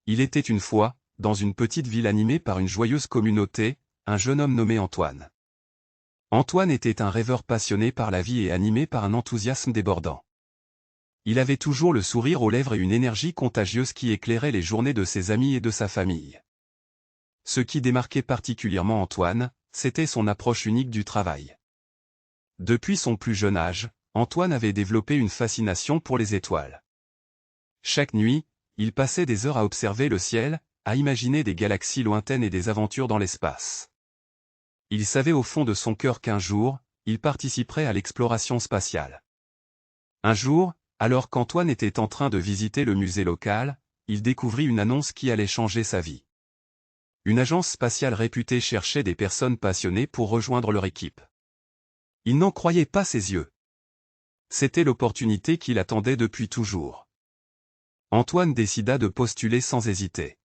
Il était une fois, dans une petite ville animée par une joyeuse communauté, un jeune homme nommé Antoine. Antoine était un rêveur passionné par la vie et animé par un enthousiasme débordant. Il avait toujours le sourire aux lèvres et une énergie contagieuse qui éclairait les journées de ses amis et de sa famille. Ce qui démarquait particulièrement Antoine, c'était son approche unique du travail. Depuis son plus jeune âge, Antoine avait développé une fascination pour les étoiles. Chaque nuit, il passait des heures à observer le ciel, à imaginer des galaxies lointaines et des aventures dans l'espace. Il savait au fond de son cœur qu'un jour, il participerait à l'exploration spatiale. Un jour, alors qu'Antoine était en train de visiter le musée local, il découvrit une annonce qui allait changer sa vie. Une agence spatiale réputée cherchait des personnes passionnées pour rejoindre leur équipe. Il n'en croyait pas ses yeux. C'était l'opportunité qu'il attendait depuis toujours. Antoine décida de postuler sans hésiter.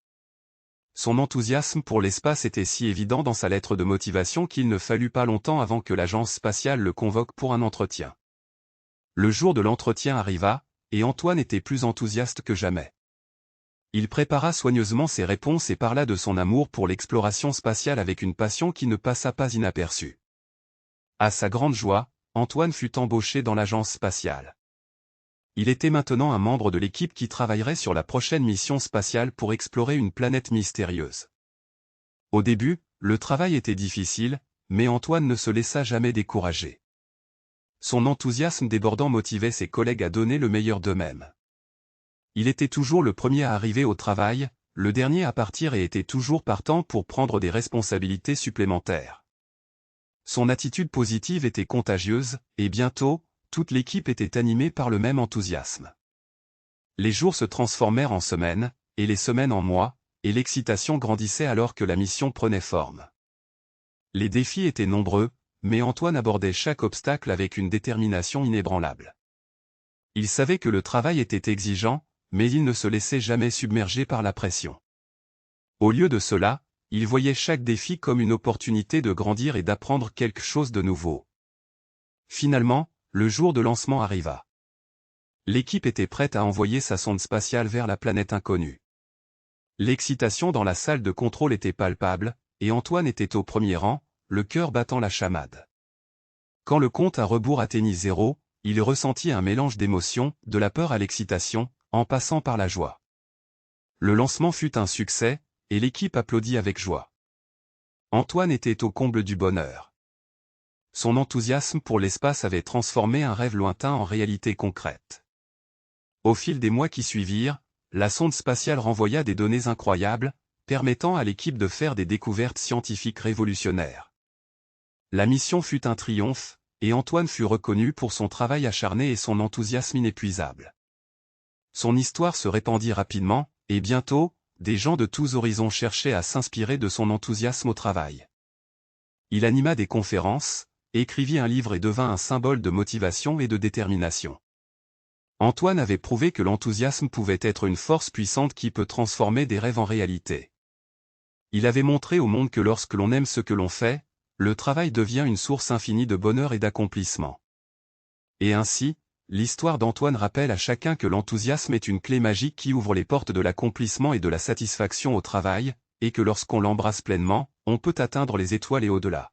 Son enthousiasme pour l'espace était si évident dans sa lettre de motivation qu'il ne fallut pas longtemps avant que l'agence spatiale le convoque pour un entretien. Le jour de l'entretien arriva, et Antoine était plus enthousiaste que jamais. Il prépara soigneusement ses réponses et parla de son amour pour l'exploration spatiale avec une passion qui ne passa pas inaperçue. À sa grande joie, Antoine fut embauché dans l'agence spatiale. Il était maintenant un membre de l'équipe qui travaillerait sur la prochaine mission spatiale pour explorer une planète mystérieuse. Au début, le travail était difficile, mais Antoine ne se laissa jamais décourager. Son enthousiasme débordant motivait ses collègues à donner le meilleur d'eux-mêmes. Il était toujours le premier à arriver au travail, le dernier à partir et était toujours partant pour prendre des responsabilités supplémentaires. Son attitude positive était contagieuse, et bientôt, toute l'équipe était animée par le même enthousiasme. Les jours se transformèrent en semaines, et les semaines en mois, et l'excitation grandissait alors que la mission prenait forme. Les défis étaient nombreux, mais Antoine abordait chaque obstacle avec une détermination inébranlable. Il savait que le travail était exigeant, mais il ne se laissait jamais submerger par la pression. Au lieu de cela, il voyait chaque défi comme une opportunité de grandir et d'apprendre quelque chose de nouveau. Finalement, le jour de lancement arriva. L'équipe était prête à envoyer sa sonde spatiale vers la planète inconnue. L'excitation dans la salle de contrôle était palpable, et Antoine était au premier rang, le cœur battant la chamade. Quand le compte à rebours atteignit 0, il ressentit un mélange d'émotions, de la peur à l'excitation, en passant par la joie. Le lancement fut un succès, et l'équipe applaudit avec joie. Antoine était au comble du bonheur. Son enthousiasme pour l'espace avait transformé un rêve lointain en réalité concrète. Au fil des mois qui suivirent, la sonde spatiale renvoya des données incroyables, permettant à l'équipe de faire des découvertes scientifiques révolutionnaires. La mission fut un triomphe, et Antoine fut reconnu pour son travail acharné et son enthousiasme inépuisable. Son histoire se répandit rapidement, et bientôt, des gens de tous horizons cherchaient à s'inspirer de son enthousiasme au travail. Il anima des conférences, écrivit un livre et devint un symbole de motivation et de détermination. Antoine avait prouvé que l'enthousiasme pouvait être une force puissante qui peut transformer des rêves en réalité. Il avait montré au monde que lorsque l'on aime ce que l'on fait, le travail devient une source infinie de bonheur et d'accomplissement. Et ainsi, l'histoire d'Antoine rappelle à chacun que l'enthousiasme est une clé magique qui ouvre les portes de l'accomplissement et de la satisfaction au travail, et que lorsqu'on l'embrasse pleinement, on peut atteindre les étoiles et au-delà.